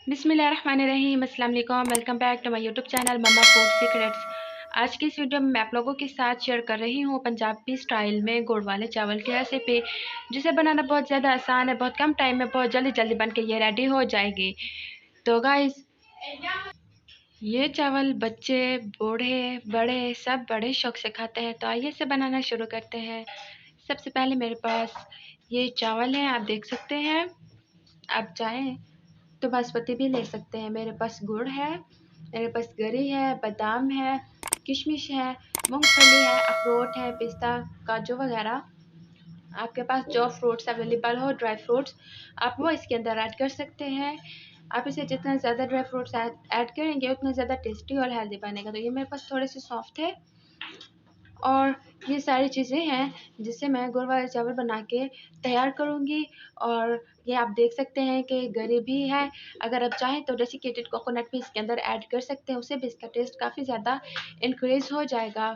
बिस्मिल्लाहिर्रहमानिर्रहीम, अस्सलाम वालेकुम। Welcome back to my YouTube channel mamma food secrets. आज की इस वीडियो में मैं आप लोगों के साथ शेयर कर रही हूँ पंजाबी स्टाइल में गुड़ वाले चावल की रेसिपी, जिसे बनाना बहुत ज़्यादा आसान है। बहुत कम टाइम में बहुत जल्दी जल्दी बन के ये रेडी हो जाएगी। तो गाइस, ये चावल बच्चे बूढ़े बड़े सब बड़े शौक से खाते हैं। तो आइए इसे बनाना शुरू करते हैं। सबसे पहले मेरे पास ये चावल है, आप देख सकते हैं। आप चाहें तो बासमती भी ले सकते हैं। मेरे पास गुड़ है, मेरे पास गरी है, बादाम है, किशमिश है, मूंगफली है, अखरोट है, पिस्ता, काजू वगैरह। आपके पास जो फ्रूट्स अवेलेबल हो, ड्राई फ्रूट्स, आप वो इसके अंदर ऐड कर सकते हैं। आप इसे जितना ज़्यादा ड्राई फ्रूट्स ऐड करेंगे उतना ज़्यादा टेस्टी और हेल्दी बनेगा। तो ये मेरे पास थोड़े से सॉफ्ट है और ये सारी चीज़ें हैं जिससे मैं गुड़ वाले चावल बना के तैयार करूँगी। और ये आप देख सकते हैं कि गरी भी है। अगर आप चाहें तो डेसिकेटेड कोकोनट भी इसके अंदर ऐड कर सकते हैं, उससे भी इसका टेस्ट काफ़ी ज़्यादा इंक्रीज़ हो जाएगा।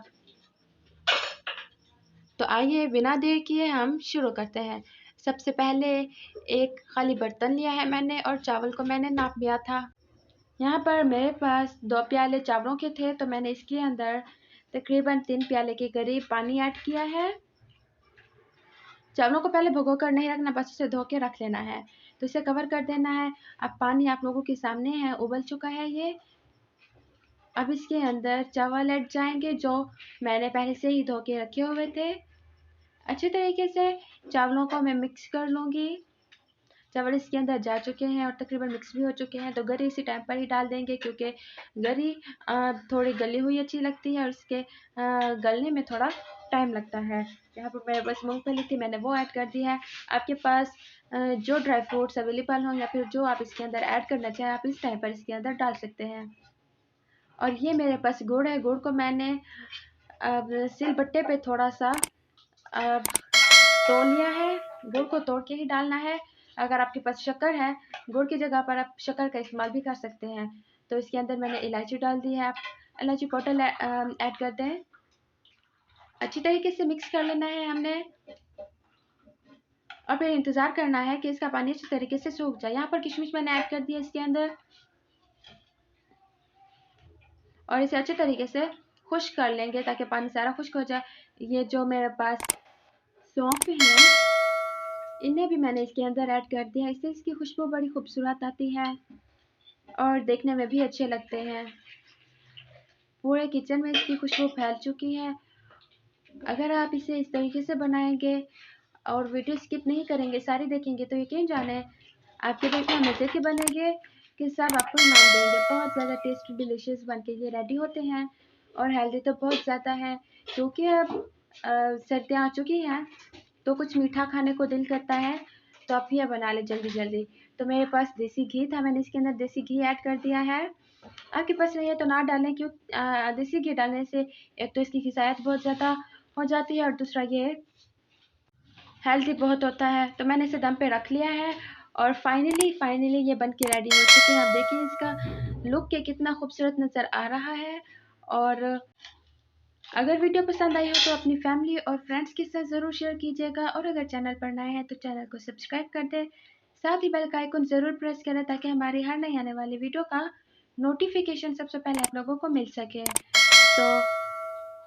तो आइए बिना देर किए हम शुरू करते हैं। सबसे पहले एक खाली बर्तन लिया है मैंने और चावल को मैंने नाप लिया था। यहाँ पर मेरे पास 2 प्याले चावलों के थे, तो मैंने इसके अंदर तकरीबन 3 प्याले के करीब पानी ऐड किया है। चावलों को पहले भिगो कर नहीं रखना, बस उसे धो के रख लेना है। तो इसे कवर कर देना है। अब पानी आप लोगों के सामने है, उबल चुका है ये। अब इसके अंदर चावल ऐड जाएंगे जो मैंने पहले से ही धो के रखे हुए थे। अच्छे तरीके से चावलों को मैं मिक्स कर लूँगी। चावल इसके अंदर जा चुके हैं और तकरीबन मिक्स भी हो चुके हैं। तो गरी इसी टाइम पर ही डाल देंगे, क्योंकि गरी थोड़ी गली हुई अच्छी लगती है और इसके गलने में थोड़ा टाइम लगता है। यहाँ पर मेरे पास मूंगफली थी, मैंने वो ऐड कर दी है। आपके पास जो ड्राई फ्रूट्स अवेलेबल हों या फिर जो आप इसके अंदर ऐड करना चाहें, आप इस टाइम पर इसके अंदर डाल सकते हैं। और ये मेरे पास गुड़ है। गुड़ को मैंने अब सिलबट्टे पे थोड़ा सा तोड़ लिया है। गुड़ को तोड़ के ही डालना है। अगर आपके पास शक्कर है, गुड़ की जगह पर आप शक्कर का इस्तेमाल भी कर सकते हैं। तो इसके अंदर मैंने इलायची डाल दी है। आप इलायची पाउडर ऐड कर दें। अच्छी तरीके से मिक्स कर लेना है हमने और फिर इंतज़ार करना है कि इसका पानी अच्छी तरीके से सूख जाए। यहाँ पर किशमिश मैंने ऐड कर दिया इसके अंदर और इसे अच्छे तरीके से खुश्क कर लेंगे ताकि पानी सारा खुश्क हो जाए। ये जो मेरे पास सौंफ है, इन्हें भी मैंने इसके अंदर ऐड कर दिया। इससे इसकी खुशबू बड़ी खूबसूरत आती है और देखने में भी अच्छे लगते हैं। पूरे किचन में इसकी खुशबू फैल चुकी है। अगर आप इसे इस तरीके से बनाएंगे और वीडियो स्किप नहीं करेंगे, सारी देखेंगे, तो यकीन जाने आपके देखना मज़े के बनेंगे कि सब आपको इनाम देंगे। बहुत ज़्यादा टेस्टी डिलीशियस बन के ये रेडी होते हैं और हेल्दी तो बहुत ज़्यादा है, क्योंकि अब सर्दियाँ आ चुकी हैं तो कुछ मीठा खाने को दिल करता है। तो आप ये बना लें जल्दी जल्दी। तो मेरे पास देसी घी था, मैंने इसके अंदर देसी घी ऐड कर दिया है। आपके पास नहीं है तो ना डालें, क्यों देसी घी डालने से एक तो इसकी ग़िज़ायत बहुत ज़्यादा हो जाती है और दूसरा ये हेल्दी बहुत होता है। तो मैंने इसे दम पे रख लिया है और फाइनली ये बन के रेडी हो चुके हैं। आप देखिए इसका लुक के कितना खूबसूरत नज़र आ रहा है। और अगर वीडियो पसंद आई हो तो अपनी फैमिली और फ्रेंड्स के साथ ज़रूर शेयर कीजिएगा। और अगर चैनल पर नए हैं तो चैनल को सब्सक्राइब कर दें, साथ ही बेल का आइकन ज़रूर प्रेस करें ताकि हमारी हर नई आने वाली वीडियो का नोटिफिकेशन सबसे पहले आप लोगों को मिल सके। तो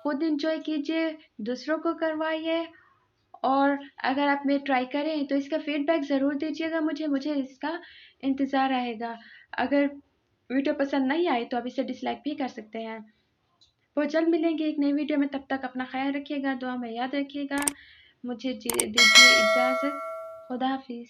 खुद इंजॉय कीजिए, दूसरों को करवाइए और अगर आप में ट्राई करें तो इसका फीडबैक ज़रूर दीजिएगा मुझे इसका इंतज़ार रहेगा। अगर वीडियो पसंद नहीं आई तो आप इसे डिसलाइक भी कर सकते हैं। बहुत जल्द मिलेंगे एक नई वीडियो में, तब तक अपना ख्याल रखिएगा, दुआ में याद रखिएगा। मुझे दीजिए इजाज़त। खुदा हाफिज़।